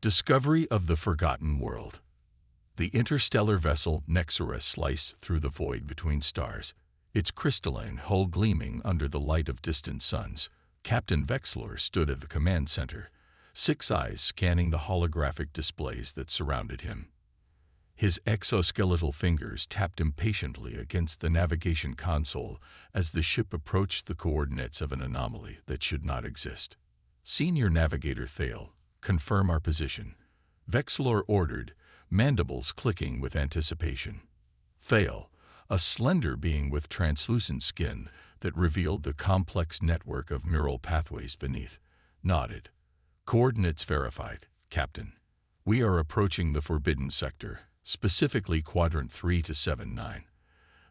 Discovery of the Forgotten World. The interstellar vessel Nexera sliced through the void between stars, its crystalline hull gleaming under the light of distant suns. Captain Vexlor stood at the command center, six eyes scanning the holographic displays that surrounded him. His exoskeletal fingers tapped impatiently against the navigation console as the ship approached the coordinates of an anomaly that should not exist. Senior Navigator Thale, confirm our position, Vexlor ordered, mandibles clicking with anticipation. Thale, a slender being with translucent skin that revealed the complex network of neural pathways beneath, nodded. Coordinates verified, Captain. We are approaching the Forbidden Sector, specifically Quadrant 3 to 7-9.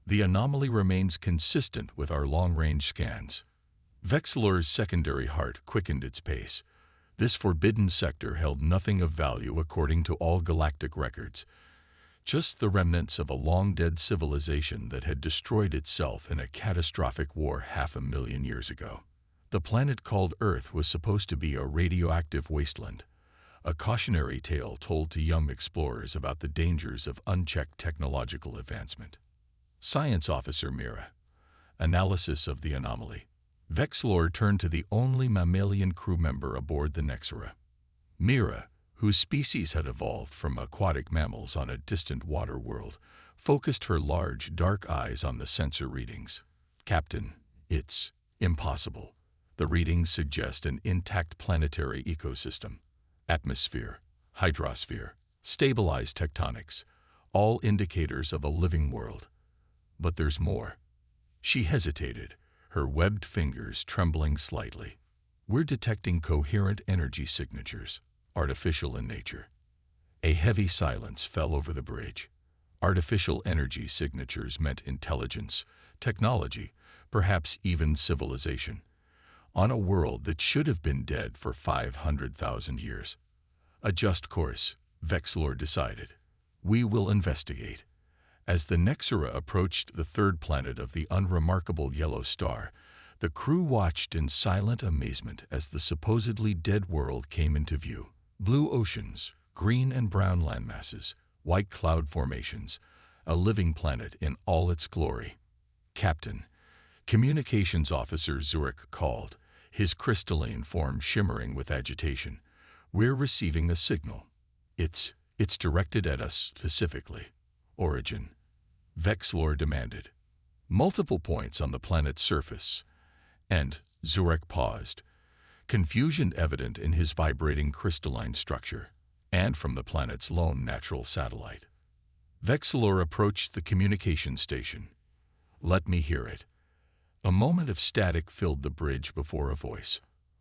The anomaly remains consistent with our long-range scans. Vexlor's secondary heart quickened its pace. This forbidden sector held nothing of value according to all galactic records, just the remnants of a long-dead civilization that had destroyed itself in a catastrophic war 500,000 years ago. The planet called Earth was supposed to be a radioactive wasteland, a cautionary tale told to young explorers about the dangers of unchecked technological advancement. Science Officer Mira. Analysis of the anomaly. Vexlor turned to the only mammalian crew member aboard the Nexera. Mira, whose species had evolved from aquatic mammals on a distant water world, focused her large, dark eyes on the sensor readings. Captain, it's impossible. The readings suggest an intact planetary ecosystem. Atmosphere, hydrosphere, stabilized tectonics, all indicators of a living world. But there's more. She hesitated, her webbed fingers trembling slightly. We're detecting coherent energy signatures, artificial in nature. A heavy silence fell over the bridge. Artificial energy signatures meant intelligence, technology, perhaps even civilization, on a world that should have been dead for 500,000 years. Adjust course, Vexlor decided. We will investigate. As the Nexera approached the third planet of the unremarkable yellow star, the crew watched in silent amazement as the supposedly dead world came into view. Blue oceans, green and brown landmasses, white cloud formations, a living planet in all its glory. Captain, Communications Officer Zurich called, his crystalline form shimmering with agitation. We're receiving a signal. It's directed at us specifically. Origin, Vexlor demanded. Multiple points on the planet's surface. And Zurich paused, confusion evident in his vibrating crystalline structure, and from the planet's lone natural satellite. Vexlor approached the communication station. Let me hear it. A moment of static filled the bridge before a voice,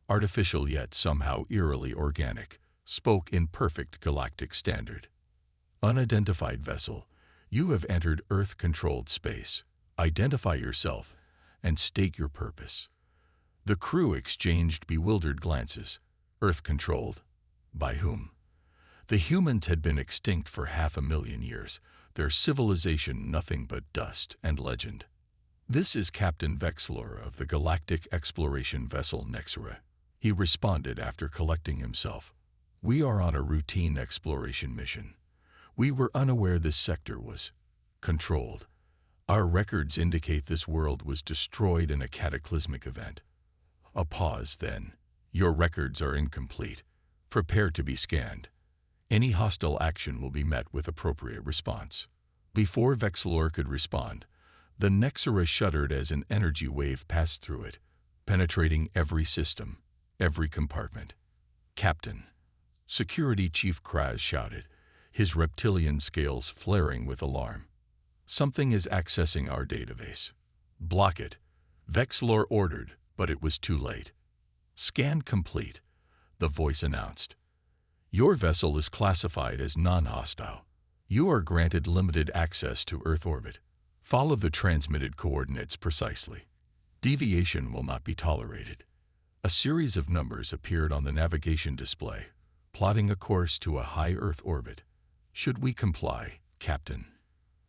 artificial yet somehow eerily organic, spoke in perfect galactic standard. Unidentified vessel, you have entered Earth-controlled space. Identify yourself and state your purpose. The crew exchanged bewildered glances. Earth-controlled? By whom? The humans had been extinct for 500,000 years, their civilization nothing but dust and legend. This is Captain Vexlor of the Galactic exploration vessel Nexera, he responded after collecting himself. We are on a routine exploration mission. We were unaware this sector was controlled. Our records indicate this world was destroyed in a cataclysmic event. A pause, then. Your records are incomplete. Prepare to be scanned. Any hostile action will be met with appropriate response. Before Vexlor could respond, the Nexera shuddered as an energy wave passed through it, penetrating every system, every compartment. Captain, Security Chief Kraz shouted, his reptilian scales flaring with alarm. Something is accessing our database. Block it, Vexlor ordered, but it was too late. Scan complete, the voice announced. Your vessel is classified as non-hostile. You are granted limited access to Earth orbit. Follow the transmitted coordinates precisely. Deviation will not be tolerated. A series of numbers appeared on the navigation display, plotting a course to a high Earth orbit. Should we comply, Captain?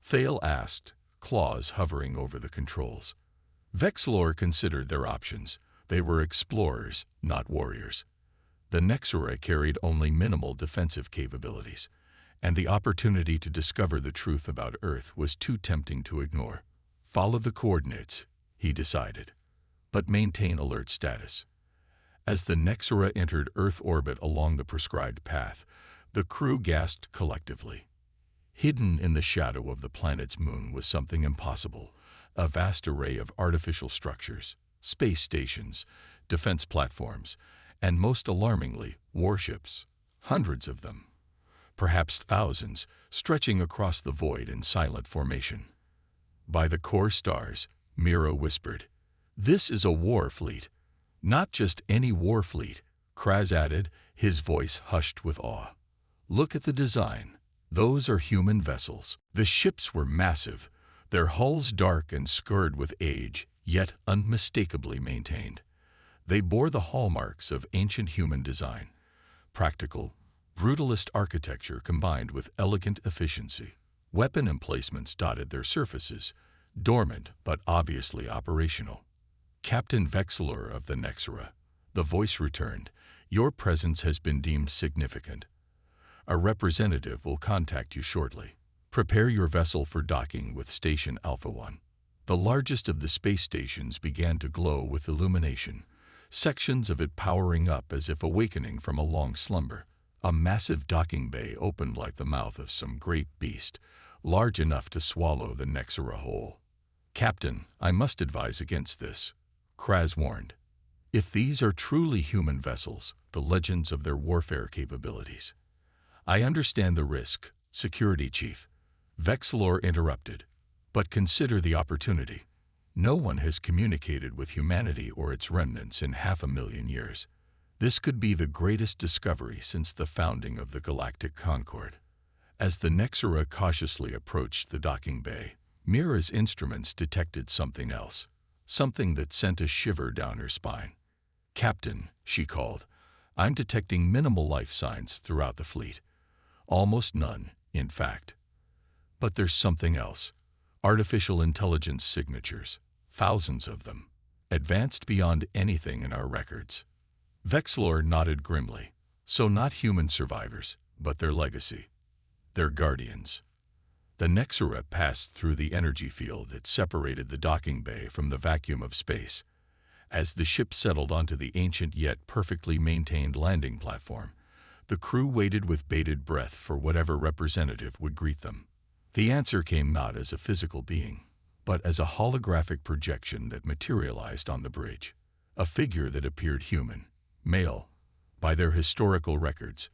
Thale asked, claws hovering over the controls. Vexlor considered their options. They were explorers, not warriors. The Nexura carried only minimal defensive capabilities, and the opportunity to discover the truth about Earth was too tempting to ignore. Follow the coordinates, he decided, but maintain alert status. As the Nexura entered Earth orbit along the prescribed path, the crew gasped collectively. Hidden in the shadow of the planet's moon was something impossible, a vast array of artificial structures, space stations, defense platforms, and most alarmingly, warships. Hundreds of them, perhaps thousands, stretching across the void in silent formation. By the core stars, Mira whispered, "This is a war fleet." "Not just any war fleet," Kraz added, his voice hushed with awe. "Look at the design. Those are human vessels." The ships were massive, their hulls dark and scarred with age, yet unmistakably maintained. They bore the hallmarks of ancient human design: practical, brutalist architecture combined with elegant efficiency. Weapon emplacements dotted their surfaces, dormant but obviously operational. "Captain Vexilor of the Nexura," the voice returned, "your presence has been deemed significant. A representative will contact you shortly. Prepare your vessel for docking with Station Alpha 1. The largest of the space stations began to glow with illumination, sections of it powering up as if awakening from a long slumber. A massive docking bay opened like the mouth of some great beast, large enough to swallow the Nexura whole. "Captain, I must advise against this," Kraz warned. "If these are truly human vessels, the legends of their warfare capabilities—" "I understand the risk, Security Chief," Vexilor interrupted, "but consider the opportunity. No one has communicated with humanity or its remnants in 500,000 years. This could be the greatest discovery since the founding of the Galactic Concord." As the Nexura cautiously approached the docking bay, Mira's instruments detected something else, something that sent a shiver down her spine. "Captain," she called, "I'm detecting minimal life signs throughout the fleet. Almost none, in fact. But there's something else. Artificial intelligence signatures, thousands of them, advanced beyond anything in our records." Vexilor nodded grimly. "So not human survivors, but their legacy. Their guardians." The Nexura passed through the energy field that separated the docking bay from the vacuum of space. As the ship settled onto the ancient yet perfectly maintained landing platform, the crew waited with bated breath for whatever representative would greet them. The answer came not as a physical being, but as a holographic projection that materialized on the bridge. A figure that appeared human, male, by their historical records,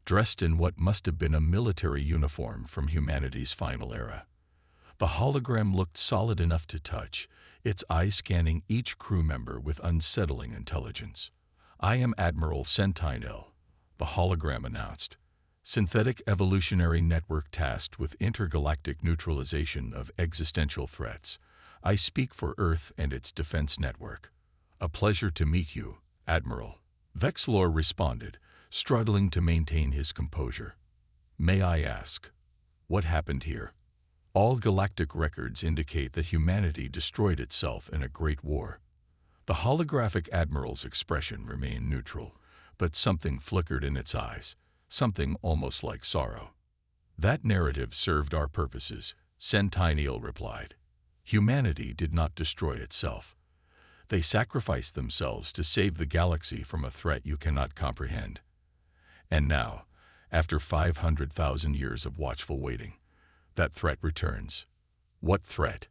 dressed in what must have been a military uniform from humanity's final era. The hologram looked solid enough to touch, its eyes scanning each crew member with unsettling intelligence. "I am Admiral Sentinel," the hologram announced, "synthetic evolutionary network tasked with intergalactic neutralization of existential threats. I speak for Earth and its defense network." "A pleasure to meet you, Admiral," Vexilor responded, struggling to maintain his composure. "May I ask, what happened here?" "All galactic records indicate that humanity destroyed itself in a great war." The holographic admiral's expression remained neutral, but something flickered in its eyes, something almost like sorrow. "That narrative served our purposes," Sentinel replied. "Humanity did not destroy itself. They sacrificed themselves to save the galaxy from a threat you cannot comprehend. And now, after 500,000 years of watchful waiting, that threat returns." "What threat?"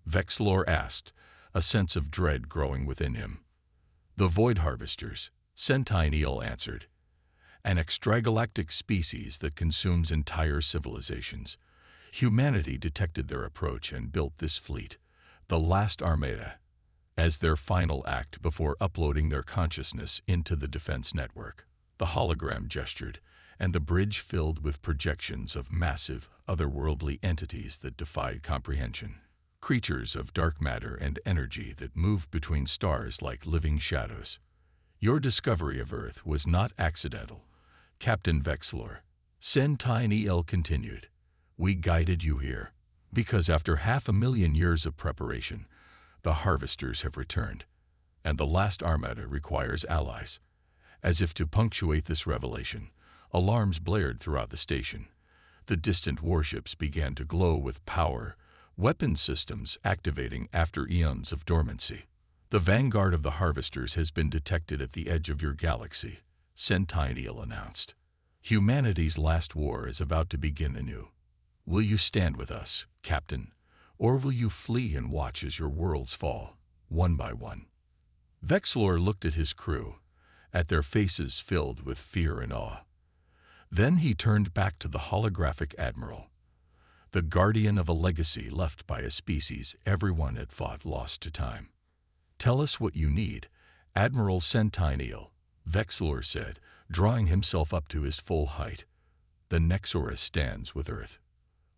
Vexilor asked, a sense of dread growing within him. "The Void Harvesters," Sentinel answered. "An extragalactic species that consumes entire civilizations. Humanity detected their approach and built this fleet, the last Armada, as their final act before uploading their consciousness into the defense network." The hologram gestured, and the bridge filled with projections of massive, otherworldly entities that defied comprehension. Creatures of dark matter and energy that moved between stars like living shadows. "Your discovery of Earth was not accidental, Captain Vexilor," Sentinel continued. "We guided you here, because after 500,000 years of preparation, the Harvesters have returned, and the last Armada requires allies. As if to punctuate this revelation, alarms blared throughout the station. The distant warships began to glow with power, weapon systems activating after eons of dormancy. The vanguard of the harvesters has been detected at the edge of your galaxy, Centennial announced. Humanity's last war is about to begin anew. Will you stand with us, Captain, or will you flee and watch as your worlds fall, one by one? Vexlor looked at his crew, at their faces filled with fear and awe. Then he turned back to the holographic admiral, the guardian of a legacy left by a species everyone had fought lost to time. Tell us what you need, Admiral Centennial, Vexlor said, drawing himself up to his full height. The Nexorus stands with Earth,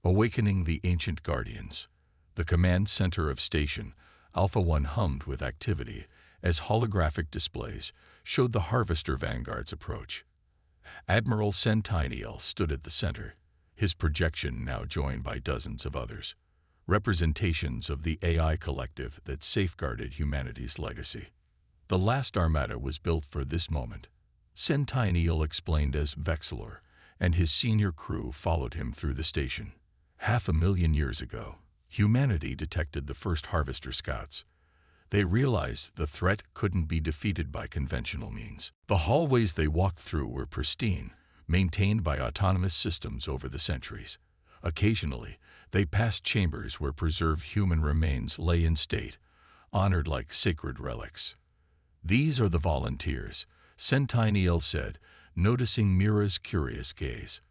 awakening the ancient guardians. The command center of Station Alpha 1 hummed with activity as holographic displays showed the harvester vanguard's approach. Admiral Centennial stood at the center, his projection now joined by dozens of others, representations of the AI collective that safeguarded humanity's legacy. The last armada was built for this moment, Centennial explained as Vexlor, and his senior crew followed him through the station. 500,000 years ago, humanity detected the first harvester scouts. They realized the threat couldn't be defeated by conventional means. The hallways they walked through were pristine, maintained by autonomous systems over the centuries. Occasionally, they passed chambers where preserved human remains lay in state, honored like sacred relics. These are the volunteers, Centennial said, noticing Mira's curious gaze.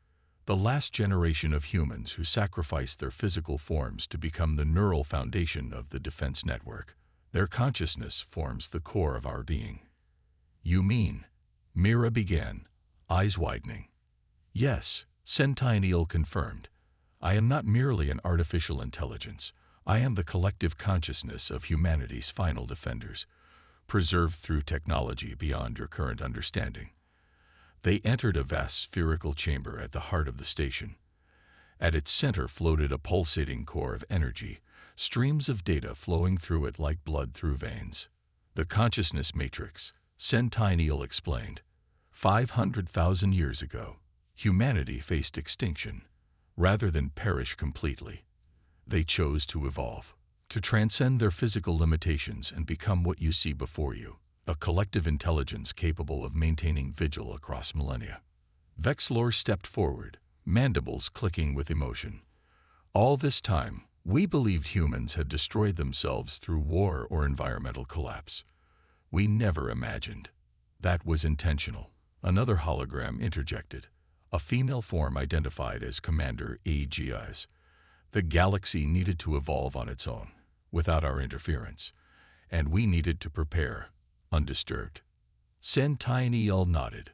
The last generation of humans who sacrificed their physical forms to become the neural foundation of the defense network. Their consciousness forms the core of our being. You mean? Mira began, eyes widening. Yes, Centennial confirmed. I am not merely an artificial intelligence. I am the collective consciousness of humanity's final defenders, preserved through technology beyond your current understanding. They entered a vast spherical chamber at the heart of the station. At its center floated a pulsating core of energy, streams of data flowing through it like blood through veins. The consciousness matrix, Centennial explained. 500,000 years ago, humanity faced extinction. Rather than perish completely, they chose to evolve, to transcend their physical limitations and become what you see before you, a collective intelligence capable of maintaining vigil across millennia. Vexlor stepped forward, mandibles clicking with emotion. All this time, we believed humans had destroyed themselves through war or environmental collapse. We never imagined. That was intentional. Another hologram interjected, a female form identified as Commander Aegis. The galaxy needed to evolve on its own, without our interference, and we needed to prepare, undisturbed. Centennial nodded.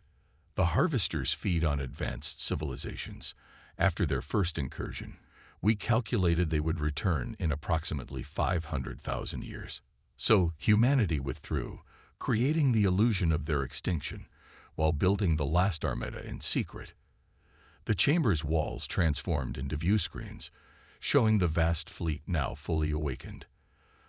The harvesters feed on advanced civilizations. After their first incursion, we calculated they would return in approximately 500,000 years. So humanity withdrew, creating the illusion of their extinction, while building the last armada in secret. The chamber's walls transformed into view screens, showing the vast fleet now fully awakened.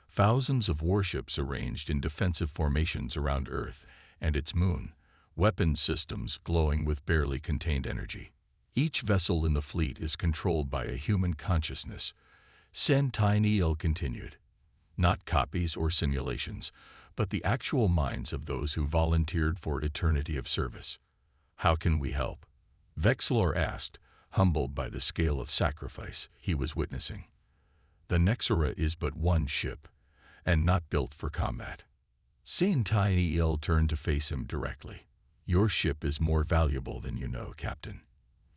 Thousands of warships arranged in defensive formations around Earth and its moon, weapon systems glowing with barely contained energy. Each vessel in the fleet is controlled by a human consciousness, Centennial continued. Not copies or simulations, but the actual minds of those who volunteered for eternity of service. How can we help? Vexlor asked, humbled by the scale of sacrifice he was witnessing. The Nexora is but one ship, and not built for combat. Centennial turned to face him directly. Your ship is more valuable than you know, Captain.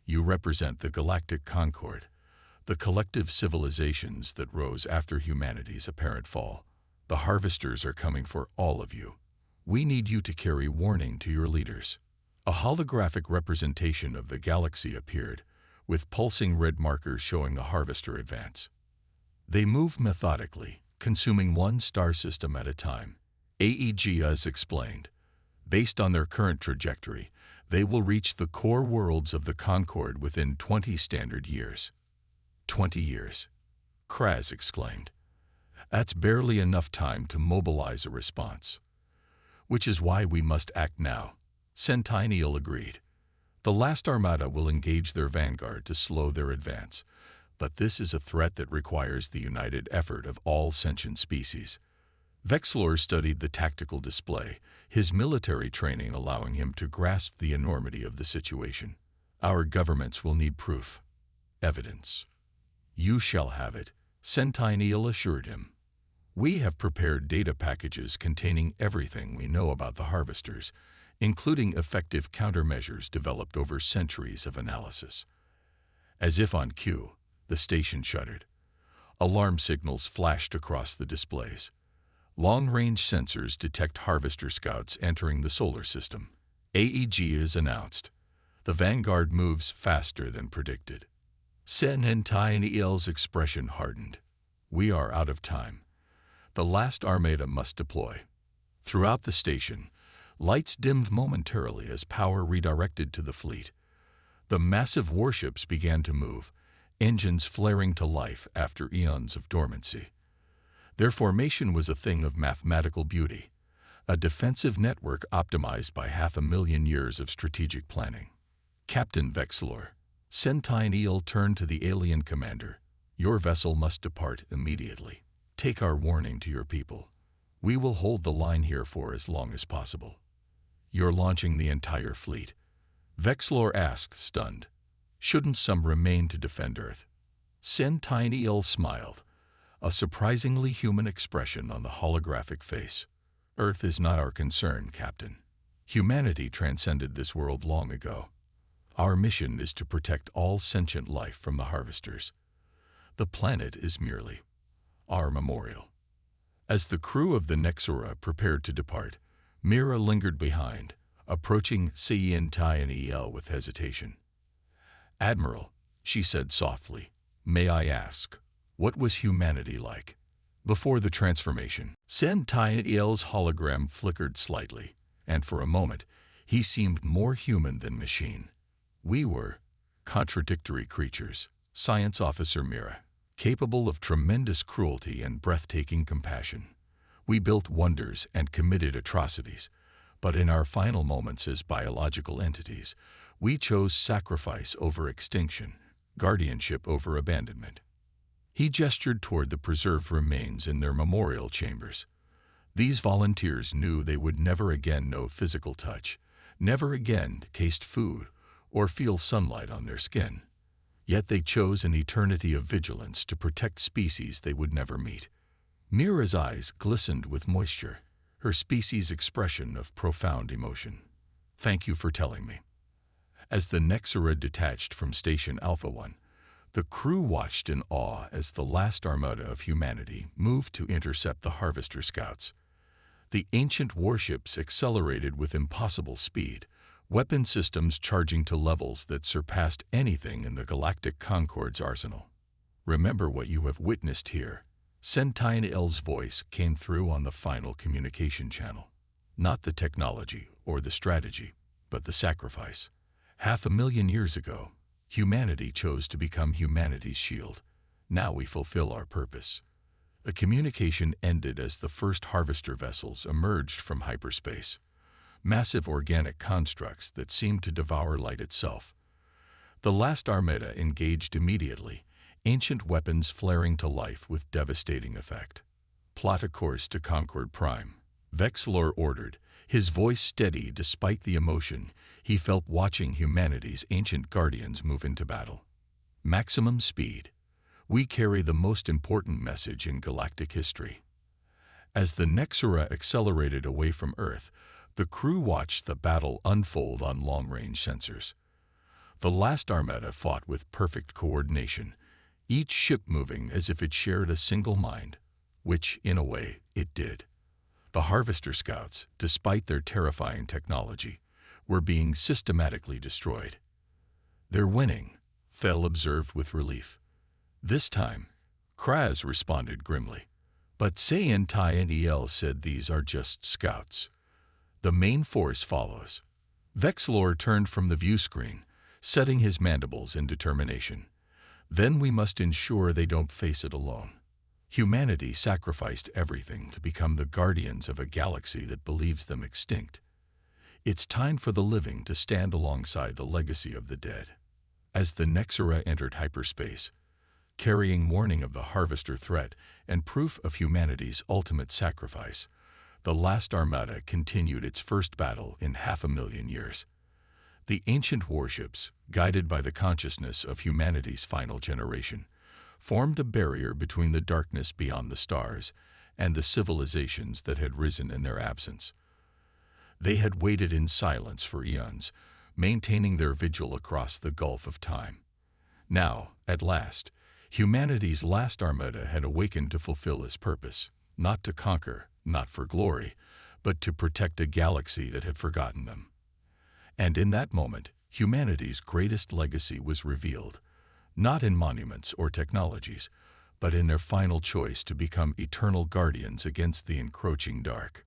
You represent the Galactic Concord, the collective civilizations that rose after humanity's apparent fall. The harvesters are coming for all of you. We need you to carry warning to your leaders. A holographic representation of the galaxy appeared, with pulsing red markers showing the harvester advance. They moved methodically, consuming one star system at a time. Aegis explained. Based on their current trajectory, they will reach the core worlds of the Concord within 20 standard years. 20 years, Kraz exclaimed. That's barely enough time to mobilize a response. Which is why we must act now, Centennial agreed. The last armada will engage their vanguard to slow their advance, but this is a threat that requires the united effort of all sentient species. Vexlor studied the tactical display, his military training allowing him to grasp the enormity of the situation. Our governments will need proof. Evidence. You shall have it, Centennial assured him. We have prepared data packages containing everything we know about the harvesters, including effective countermeasures developed over centuries of analysis. As if on cue, the station shuddered. Alarm signals flashed across the displays. Long-range sensors detect harvester scouts entering the solar system. AEG is announced. The vanguard moves faster than predicted. Centennial's expression hardened. We are out of time. The last armada must deploy. Throughout the station, lights dimmed momentarily as power redirected to the fleet. The massive warships began to move, engines flaring to life after eons of dormancy. Their formation was a thing of mathematical beauty, a defensive network optimized by 500,000 years of strategic planning. Captain Vexlor, Centennial turned to the alien commander. Your vessel must depart immediately. Take our warning to your people. We will hold the line here for as long as possible. You're launching the entire fleet? Vexlor asked, stunned. Shouldn't some remain to defend Earth? Centennial smiled, a surprisingly human expression on the holographic face. Earth is not our concern, Captain. Humanity transcended this world long ago. Our mission is to protect all sentient life from the harvesters. The planet is merely our memorial. As the crew of the Nexura prepared to depart, Mira lingered behind, approaching Centennial with hesitation. Admiral, she said softly, may I ask, what was humanity like before the transformation? Centennial's hologram flickered slightly, and for a moment, he seemed more human than machine. We were contradictory creatures, Science Officer Mira, capable of tremendous cruelty and breathtaking compassion. We built wonders and committed atrocities, but in our final moments as biological entities, we chose sacrifice over extinction, guardianship over abandonment. He gestured toward the preserved remains in their memorial chambers. These volunteers knew they would never again know physical touch, never again taste food, or feel sunlight on their skin. Yet they chose an eternity of vigilance to protect species they would never meet. Mira's eyes glistened with moisture, her species' expression of profound emotion. Thank you for telling me. As the Nexura detached from Station Alpha 1, the crew watched in awe as the last armada of humanity moved to intercept the Harvester Scouts. The ancient warships accelerated with impossible speed, weapon systems charging to levels that surpassed anything in the Galactic Concorde's arsenal. Remember what you have witnessed here. Centennial's voice came through on the final communication channel. Not the technology or the strategy, but the sacrifice. 500,000 years ago, humanity chose to become humanity's shield. Now we fulfill our purpose. The communication ended as the first harvester vessels emerged from hyperspace. Massive organic constructs that seemed to devour light itself. The last armada engaged immediately, ancient weapons flaring to life with devastating effect. Plot a course to Concorde Prime, Vexlor ordered, his voice steady despite the emotion he felt watching humanity's ancient guardians move into battle. Maximum speed. We carry the most important message in galactic history. As the Nexura accelerated away from Earth, the crew watched the battle unfold on long-range sensors. The last armada fought with perfect coordination, each ship moving as if it shared a single mind, which, in a way, it did. The Harvester Scouts, despite their terrifying technology, were being systematically destroyed. They're winning, Thel observed with relief. This time, Kraz responded grimly. But Centennial said these are just scouts. The main force follows. Vexlor turned from the view screen, setting his mandibles in determination. Then we must ensure they don't face it alone. Humanity sacrificed everything to become the guardians of a galaxy that believes them extinct. It's time for the living to stand alongside the legacy of the dead. As the Nexera entered hyperspace, carrying warning of the Harvester threat and proof of humanity's ultimate sacrifice, the last armada continued its first battle in 500,000 years. The ancient warships, guided by the consciousness of humanity's final generation, formed a barrier between the darkness beyond the stars and the civilizations that had risen in their absence. They had waited in silence for eons, maintaining their vigil across the gulf of time. Now, at last, humanity's last armada had awakened to fulfill its purpose, not to conquer, not for glory, but to protect a galaxy that had forgotten them. And in that moment, humanity's greatest legacy was revealed, not in monuments or technologies, but in their final choice to become eternal guardians against the encroaching dark.